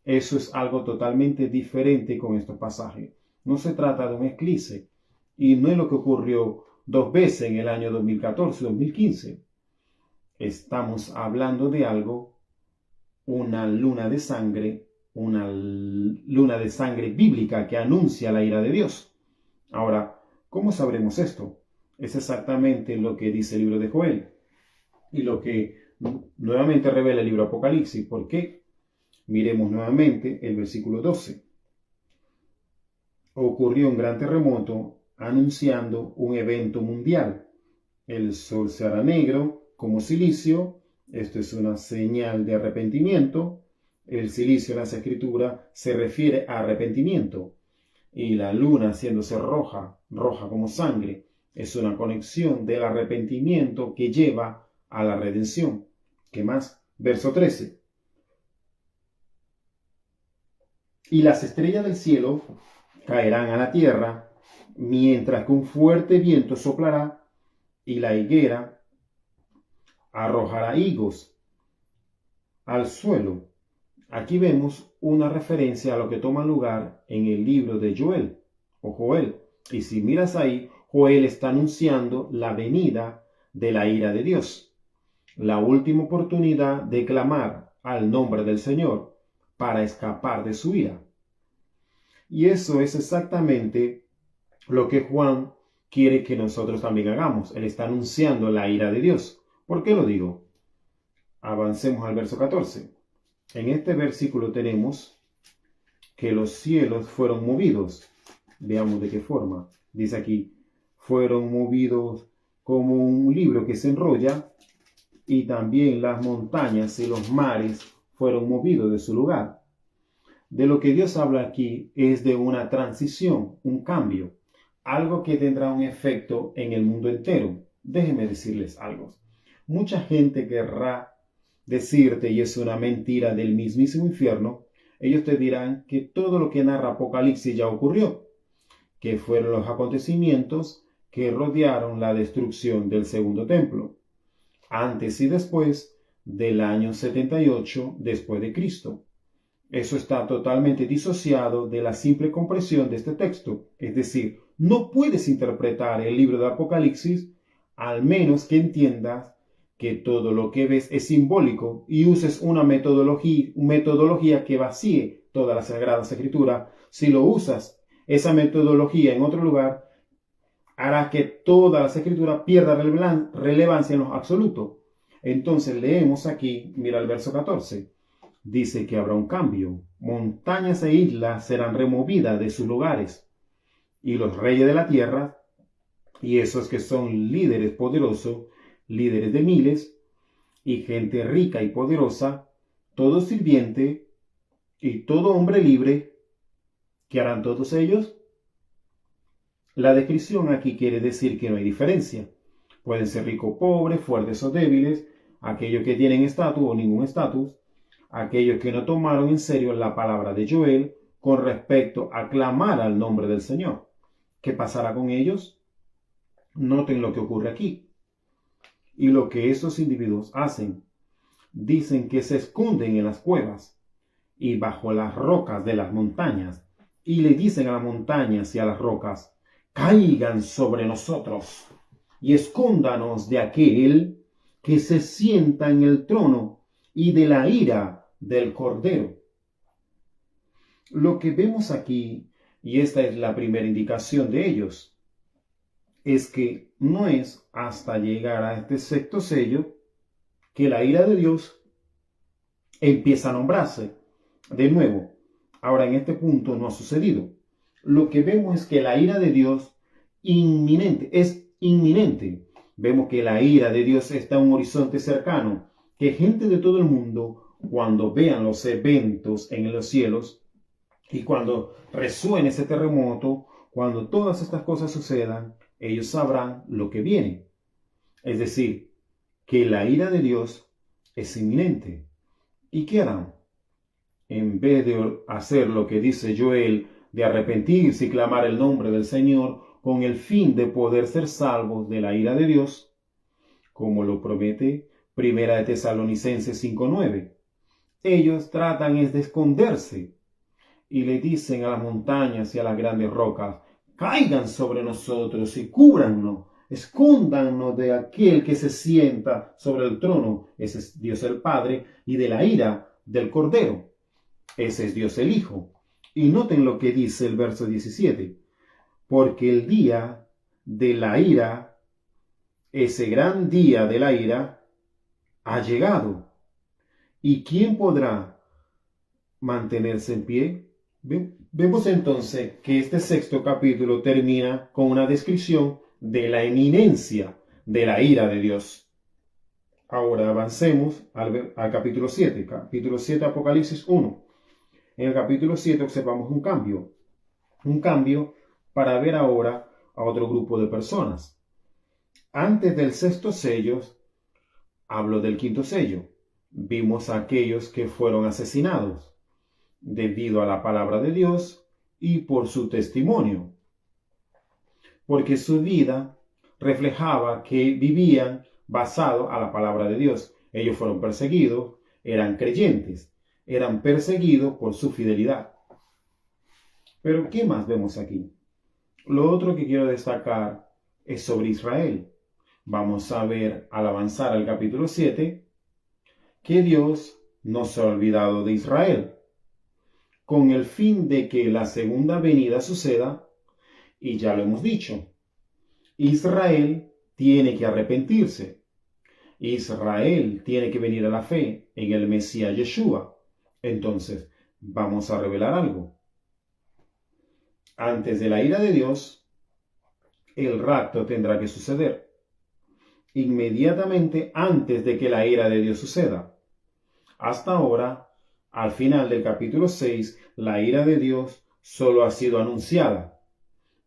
Eso es algo totalmente diferente con estos pasajes. No se trata de un eclipse. Y no es lo que ocurrió 2 veces en el año 2014 y 2015. Estamos hablando de algo, una luna de sangre bíblica que anuncia la ira de Dios. Ahora, ¿cómo sabremos esto? Es exactamente lo que dice el libro de Joel y lo que nuevamente revela el libro Apocalipsis. ¿Por qué? Miremos nuevamente el versículo 12. Ocurrió un gran terremoto anunciando un evento mundial. El sol se hará negro como silicio. Esto es una señal de arrepentimiento. El silicio en las escrituras se refiere a arrepentimiento. Y la luna haciéndose roja, roja como sangre, es una conexión del arrepentimiento que lleva a la redención. ¿Qué más? Verso 13. Y las estrellas del cielo caerán a la tierra, mientras que un fuerte viento soplará, y la higuera arrojará higos al suelo. Aquí vemos una referencia a lo que toma lugar en el libro de Joel o Joel. Y si miras ahí, Joel está anunciando la venida de la ira de Dios, la última oportunidad de clamar al nombre del Señor para escapar de su ira. Y eso es exactamente lo que Juan quiere que nosotros también hagamos. Él está anunciando la ira de Dios. ¿Por qué lo digo? Avancemos al verso 14. En este versículo tenemos que los cielos fueron movidos. Veamos de qué forma. Dice aquí, fueron movidos como un libro que se enrolla, y también las montañas y los mares fueron movidos de su lugar. De lo que Dios habla aquí es de una transición, un cambio, algo que tendrá un efecto en el mundo entero. Déjenme decirles algo. Mucha gente querrá decirte, y es una mentira del mismísimo infierno, ellos te dirán que todo lo que narra Apocalipsis ya ocurrió, que fueron los acontecimientos que rodearon la destrucción del segundo templo, antes y después del año 78 después de Cristo. Eso está totalmente disociado de la simple comprensión de este texto. Es decir, no puedes interpretar el libro de Apocalipsis al menos que entiendas que todo lo que ves es simbólico y uses una metodología que vacíe todas las Sagradas Escrituras. Si lo usas, esa metodología en otro lugar hará que todas las Escrituras pierdan relevancia en lo absoluto. Entonces leemos aquí, mira el verso 14. Dice que habrá un cambio. Montañas e islas serán removidas de sus lugares. Y los reyes de la tierra, y esos que son líderes poderosos, líderes de miles, y gente rica y poderosa, todo sirviente y todo hombre libre, ¿qué harán todos ellos? La descripción aquí quiere decir que no hay diferencia. Pueden ser ricos o pobres, fuertes o débiles, aquellos que tienen estatus o ningún estatus, aquellos que no tomaron en serio la palabra de Joel con respecto a clamar al nombre del Señor. ¿Qué pasará con ellos? Noten lo que ocurre aquí. Y lo que esos individuos hacen. Dicen que se esconden en las cuevas y bajo las rocas de las montañas. Y le dicen a las montañas y a las rocas, caigan sobre nosotros y escóndanos de aquel que se sienta en el trono y de la ira del Cordero. Lo que vemos aquí, y esta es la primera indicación de ellos, es que no es hasta llegar a este sexto sello que la ira de Dios empieza a nombrarse. De nuevo, ahora en este punto no ha sucedido. Lo que vemos es que la ira de Dios es inminente. Vemos que la ira de Dios está en un horizonte cercano, que gente de todo el mundo, cuando vean los eventos en los cielos y cuando resuene ese terremoto, cuando todas estas cosas sucedan, ellos sabrán lo que viene. Es decir, que la ira de Dios es inminente. ¿Y qué harán? En vez de hacer lo que dice Joel, de arrepentirse y clamar el nombre del Señor con el fin de poder ser salvos de la ira de Dios, como lo promete Primera de Tesalonicenses 5:9. Ellos tratan es de esconderse y le dicen a las montañas y a las grandes rocas: caigan sobre nosotros y cúbrannos, escóndanos de aquel que se sienta sobre el trono, ese es Dios el Padre, y de la ira del Cordero, ese es Dios el Hijo. Y noten lo que dice el verso 17: porque el día de la ira, ese gran día de la ira, ha llegado. ¿Y quién podrá mantenerse en pie? Vemos entonces que este sexto capítulo termina con una descripción de la eminencia de la ira de Dios. Ahora avancemos al capítulo 7. Capítulo 7, Apocalipsis 1. En el capítulo 7 observamos un cambio para ver ahora a otro grupo de personas. Antes del sexto sello, hablo del quinto sello. Vimos a aquellos que fueron asesinados debido a la palabra de Dios y por su testimonio, porque su vida reflejaba que vivían basado a la palabra de Dios. Ellos fueron perseguidos, eran creyentes, eran perseguidos por su fidelidad. Pero ¿qué más vemos aquí? Lo otro que quiero destacar es sobre Israel. Vamos a ver al avanzar al capítulo 7 que Dios no se ha olvidado de Israel, con el fin de que la segunda venida suceda, y ya lo hemos dicho, Israel tiene que arrepentirse. Israel tiene que venir a la fe en el Mesías Yeshua. Entonces, vamos a revelar algo. Antes de la ira de Dios, el rapto tendrá que suceder. Inmediatamente antes de que la ira de Dios suceda. Hasta ahora, al final del capítulo 6, la ira de Dios solo ha sido anunciada.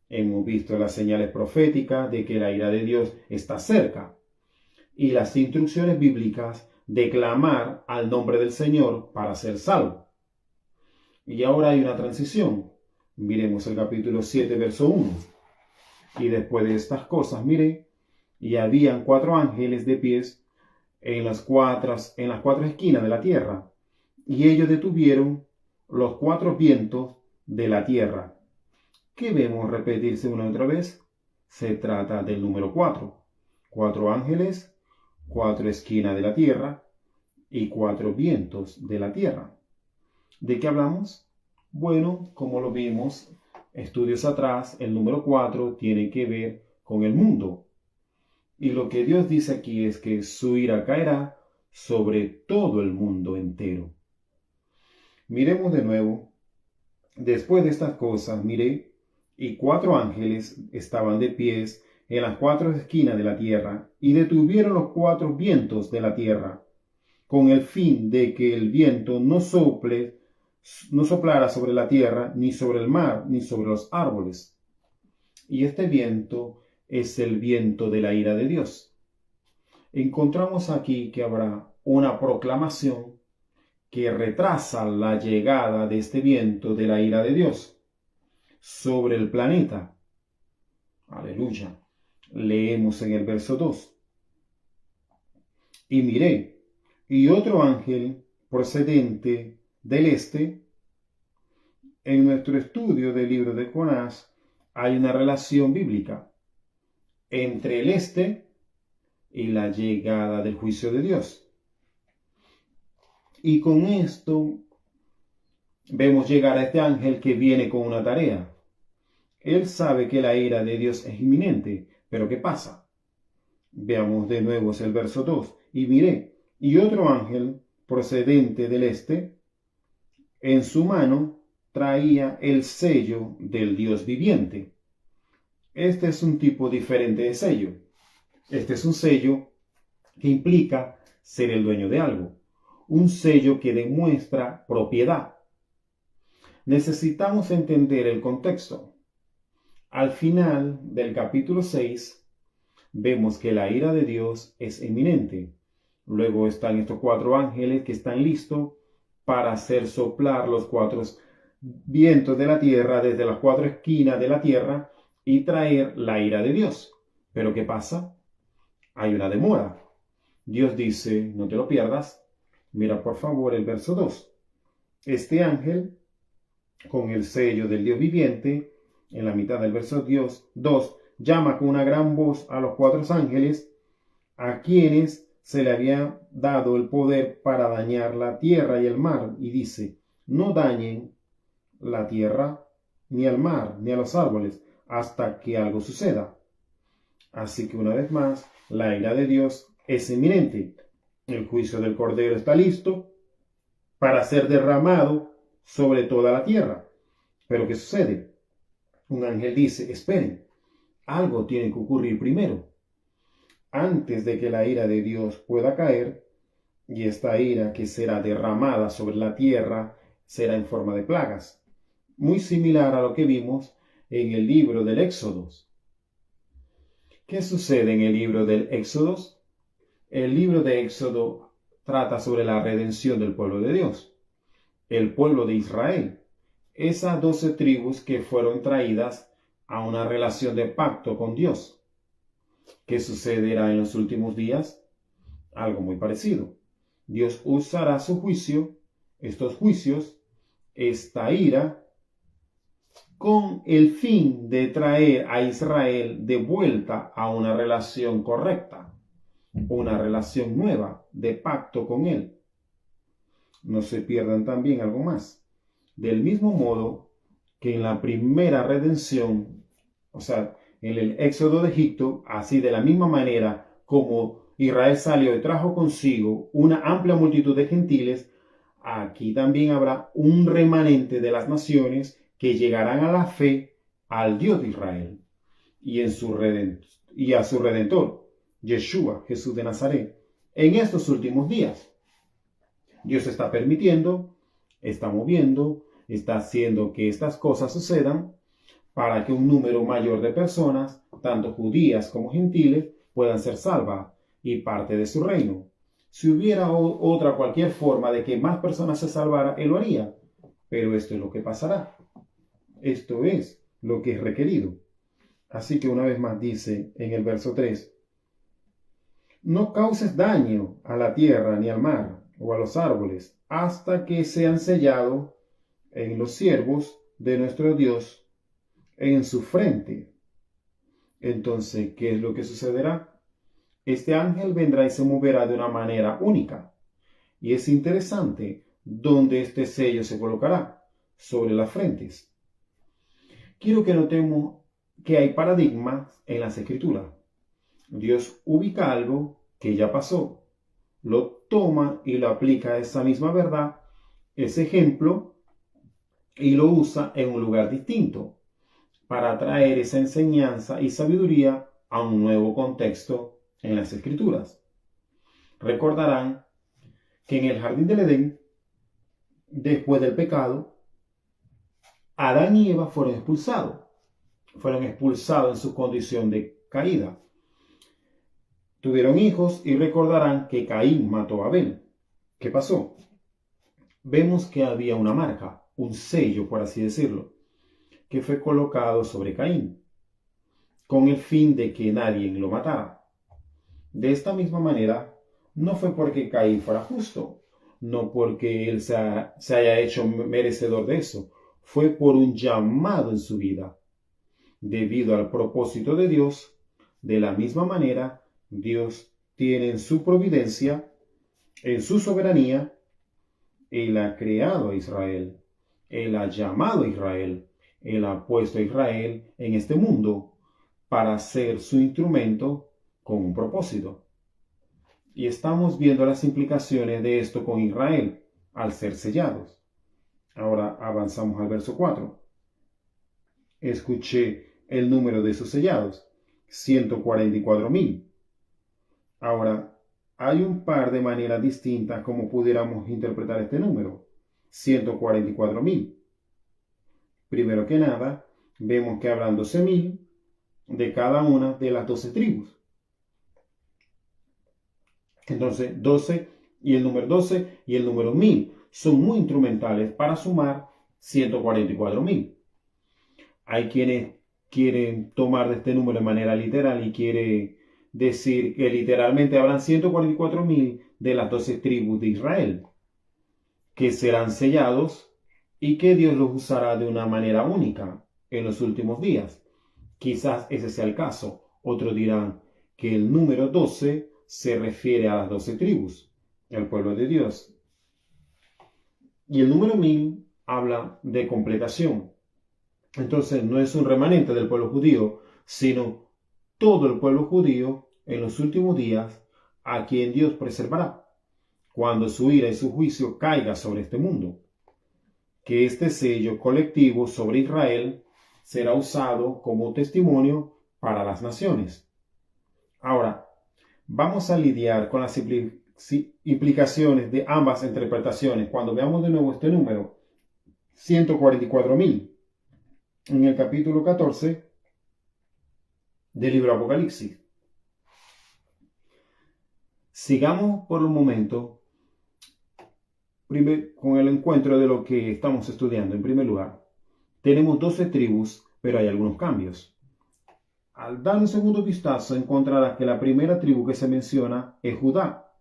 Hemos visto las señales proféticas de que la ira de Dios está cerca y las instrucciones bíblicas de clamar al nombre del Señor para ser salvo. Y ahora hay una transición. Miremos el capítulo 7, verso 1. Y después de estas cosas, miré, y habían 4 ángeles de pies en las cuatro esquinas de la tierra, y ellos detuvieron los 4 vientos de la tierra. ¿Qué vemos repetirse una y otra vez? Se trata del número 4. 4 ángeles, 4 esquinas de la tierra y 4 vientos de la tierra. ¿De qué hablamos? Bueno, como lo vimos estudios atrás, el número 4 tiene que ver con el mundo. Y lo que Dios dice aquí es que su ira caerá sobre todo el mundo entero. Miremos de nuevo. Después de estas cosas, miré, y 4 ángeles estaban de pies en las 4 esquinas de la tierra, y detuvieron los 4 vientos de la tierra, con el fin de que el viento no soplara sobre la tierra, ni sobre el mar, ni sobre los árboles. Y este viento es el viento de la ira de Dios. Encontramos aquí que habrá una proclamación que retrasa la llegada de este viento de la ira de Dios sobre el planeta. Aleluya. Leemos en el verso 2. Y miré, y otro ángel procedente del este. En nuestro estudio del libro de Jonás hay una relación bíblica entre el este y la llegada del juicio de Dios. Y con esto vemos llegar a este ángel que viene con una tarea. Él sabe que la ira de Dios es inminente, pero ¿qué pasa? Veamos de nuevo el verso 2. Y miré, y otro ángel procedente del este, En su mano traía el sello del Dios viviente. Este es un tipo diferente de sello. Este es un sello que implica ser el dueño de algo. Un sello que demuestra propiedad. Necesitamos entender el contexto. Al final del capítulo 6, vemos que la ira de Dios es inminente. Luego están estos 4 ángeles que están listos para hacer soplar los 4 vientos de la tierra desde las 4 esquinas de la tierra y traer la ira de Dios. Pero ¿qué pasa? Hay una demora. Dios dice, no te lo pierdas. Mira por favor el verso 2. Este ángel, con el sello del Dios viviente, en la mitad del verso 2, llama con una gran voz a los 4 ángeles, a quienes se le había dado el poder para dañar la tierra y el mar, y dice, no dañen la tierra, ni al mar, ni a los árboles, hasta que algo suceda. Así que una vez más, la ira de Dios es inminente. El juicio del Cordero está listo para ser derramado sobre toda la tierra. Pero ¿qué sucede? Un ángel dice, esperen, algo tiene que ocurrir primero. Antes de que la ira de Dios pueda caer, y esta ira que será derramada sobre la tierra será en forma de plagas, muy similar a lo que vimos en el libro del Éxodo. ¿Qué sucede en el libro del Éxodo? El libro de Éxodo trata sobre la redención del pueblo de Dios, el pueblo de Israel, esas 12 tribus que fueron traídas a una relación de pacto con Dios. ¿Qué sucederá en los últimos días? Algo muy parecido. Dios usará su juicio, estos juicios, esta ira, con el fin de traer a Israel de vuelta a una relación correcta, una relación nueva de pacto con Él. No se pierdan también algo más. Del mismo modo que en la primera redención, o sea, en el éxodo de Egipto, así de la misma manera como Israel salió y trajo consigo una amplia multitud de gentiles, aquí también habrá un remanente de las naciones que llegarán a la fe al Dios de Israel y a su Redentor, Yeshua, Jesús de Nazaret, en estos últimos días. Dios está permitiendo, está moviendo, está haciendo que estas cosas sucedan para que un número mayor de personas, tanto judías como gentiles, puedan ser salvas y parte de su reino. Si hubiera cualquier forma de que más personas se salvaran, Él lo haría. Pero esto es lo que pasará. Esto es lo que es requerido. Así que una vez más dice en el verso 3, no causes daño a la tierra ni al mar o a los árboles hasta que sean sellados en los siervos de nuestro Dios en su frente. Entonces, ¿qué es lo que sucederá? Este ángel vendrá y se moverá de una manera única. Y es interesante dónde este sello se colocará, sobre las frentes. Quiero que notemos que hay paradigmas en las escrituras. Dios ubica algo que ya pasó, lo toma y lo aplica a esa misma verdad, ese ejemplo, y lo usa en un lugar distinto, para traer esa enseñanza y sabiduría a un nuevo contexto en las Escrituras. Recordarán que en el jardín del Edén, después del pecado, Adán y Eva fueron expulsados en su condición de caída. Tuvieron hijos y recordarán que Caín mató a Abel. ¿Qué pasó? Vemos que había una marca, un sello, por así decirlo, que fue colocado sobre Caín, con el fin de que nadie lo matara. De esta misma manera, no fue porque Caín fuera justo, no porque él se haya hecho merecedor de eso, fue por un llamado en su vida. Debido al propósito de Dios, de la misma manera, Dios tiene en su providencia, en su soberanía, Él ha creado a Israel, Él ha llamado a Israel, Él ha puesto a Israel en este mundo para ser su instrumento con un propósito. Y estamos viendo las implicaciones de esto con Israel al ser sellados. Ahora avanzamos al verso 4. Escuché el número de sus sellados, 144,000. Ahora, hay un par de maneras distintas como pudiéramos interpretar este número, 144,000. Primero que nada, vemos que hablan 12,000 de cada una de las 12 tribus. Entonces, 12 y el número 12 y el número 1000 son muy instrumentales para sumar 144,000. Hay quienes quieren tomar de este número de manera literal y quiere decir que literalmente habrán 144,000 de las 12 tribus de Israel, que serán sellados y que Dios los usará de una manera única en los últimos días. Quizás ese sea el caso. Otros dirán que el número 12 se refiere a las 12 tribus, el pueblo de Dios. Y el número 1000 habla de completación. Entonces no es un remanente del pueblo judío, sino todo el pueblo judío en los últimos días, a quien Dios preservará, cuando su ira y su juicio caiga sobre este mundo. Que este sello colectivo sobre Israel será usado como testimonio para las naciones. Ahora, vamos a lidiar con las implicaciones de ambas interpretaciones cuando veamos de nuevo este número, 144,000, en el capítulo 14 del libro Apocalipsis. Sigamos por un momento con el encuentro de lo que estamos estudiando. En primer lugar, tenemos 12 tribus, pero hay algunos cambios. Al dar un segundo vistazo, encontrarás que la primera tribu que se menciona es Judá.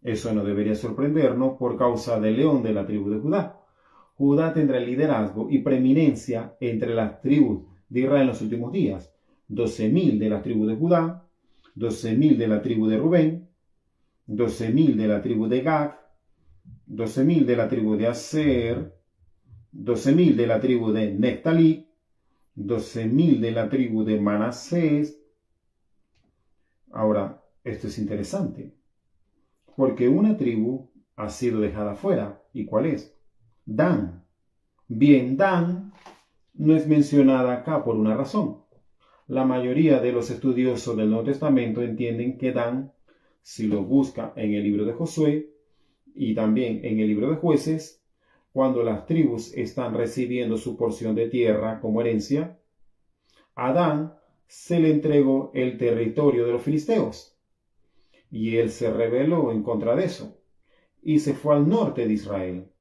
Eso no debería sorprendernos por causa del león de la tribu de Judá. Judá tendrá liderazgo y preeminencia entre las tribus de Israel en los últimos días. 12,000 de la tribu de Judá, 12,000 de la tribu de Rubén, 12,000 de la tribu de Gad, 12,000 de la tribu de Aser, 12,000 de la tribu de Neftalí, 12,000 de la tribu de Manasés. Ahora, esto es interesante, porque una tribu ha sido dejada fuera. ¿Y cuál es? Dan. Bien, Dan no es mencionada acá por una razón. La mayoría de los estudiosos del Nuevo Testamento entienden que Dan, si lo busca en el libro de Josué y también en el libro de Jueces, cuando las tribus están recibiendo su porción de tierra como herencia, a Dan se le entregó el territorio de los filisteos, y él se rebeló en contra de eso, y se fue al norte de Israel,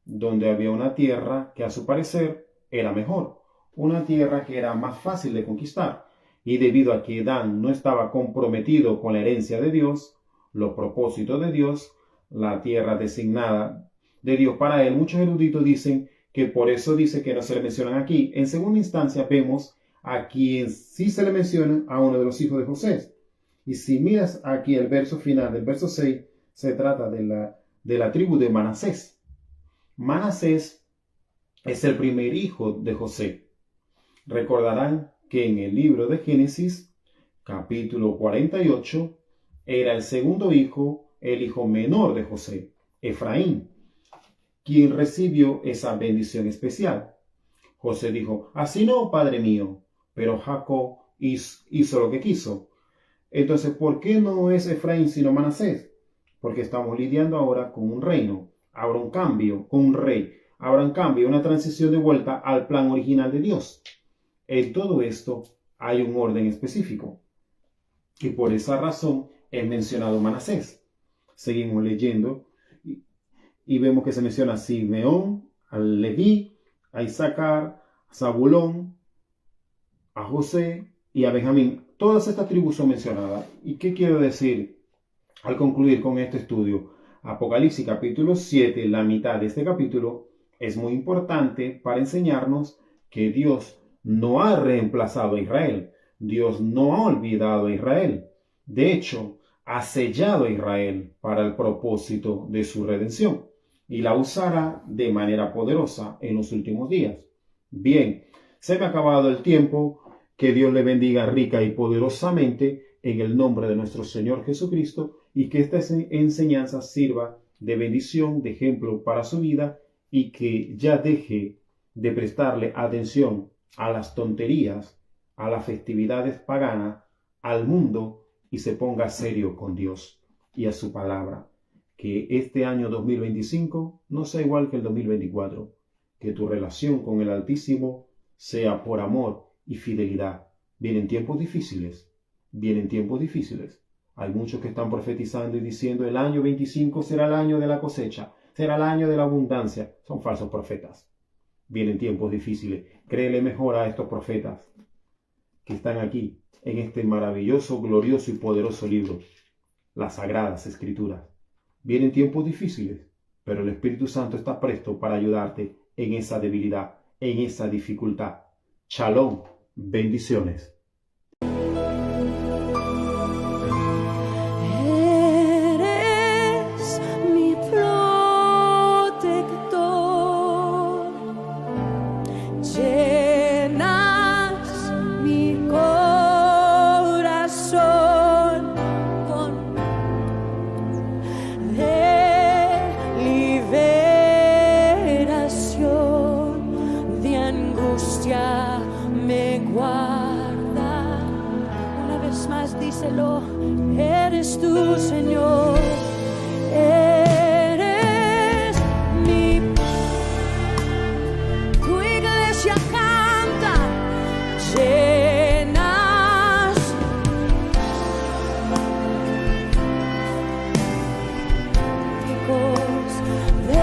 donde había una tierra que a su parecer era mejor, una tierra que era más fácil de conquistar, y debido a que Dan no estaba comprometido con la herencia de Dios, los propósitos de Dios, la tierra designada de Dios para él, muchos eruditos dicen que por eso dice que no se le mencionan aquí. En segunda instancia vemos a quien sí se le menciona, a uno de los hijos de José. Y si miras aquí el verso final del verso 6, se trata de la tribu de Manasés. Manasés es el primer hijo de José. Recordarán que en el libro de Génesis, capítulo 48, era el segundo hijo, el hijo menor de José, Efraín, quien recibió esa bendición especial. José dijo: así no, padre mío, pero Jacob hizo lo que quiso. Entonces, ¿por qué no es Efraín sino Manasés? Porque estamos lidiando ahora con un reino. Habrá un cambio, con un rey. Habrá un cambio, una transición de vuelta al plan original de Dios. En todo esto hay un orden específico. Y por esa razón es mencionado Manasés. Seguimos leyendo y vemos que se menciona a Simeón, a Leví, a Isaacar, a Zabulón, a José y a Benjamín. Todas estas tribus son mencionadas. ¿Y qué quiero decir al concluir con este estudio? Apocalipsis capítulo 7, la mitad de este capítulo, es muy importante para enseñarnos que Dios no ha reemplazado a Israel. Dios no ha olvidado a Israel. De hecho, ha sellado a Israel para el propósito de su redención y la usará de manera poderosa en los últimos días. Bien, se me ha acabado el tiempo. Que Dios le bendiga rica y poderosamente en el nombre de nuestro Señor Jesucristo, y que esta enseñanza sirva de bendición, de ejemplo para su vida y que ya deje de prestarle atención a las tonterías, a las festividades paganas, al mundo, y se ponga serio con Dios y a su palabra. Que este año 2025 no sea igual que el 2024. Que tu relación con el Altísimo sea por amor y fidelidad. Vienen tiempos difíciles. Vienen tiempos difíciles. Hay muchos que están profetizando y diciendo el año 25 será el año de la cosecha, será el año de la abundancia. Son falsos profetas. Vienen tiempos difíciles. Créele mejor a estos profetas que están aquí en este maravilloso, glorioso y poderoso libro, las Sagradas Escrituras. Vienen tiempos difíciles, pero el Espíritu Santo está presto para ayudarte en esa debilidad, en esa dificultad. Shalom, bendiciones. Eres mi protector, llenas mi corazón de liberación, de angustia me guarda. Una vez más díselo, eres tú, Señor, eres mi. Tu iglesia canta, llenas de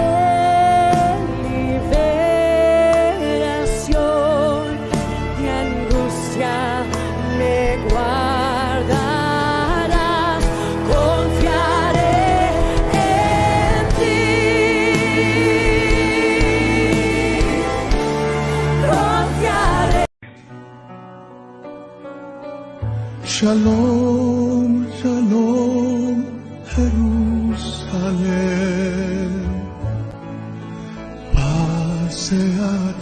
liberación, de angustia me guardarás. Confiaré en ti, confiaré. Shalom, shalom, Jerusalén. Paz sea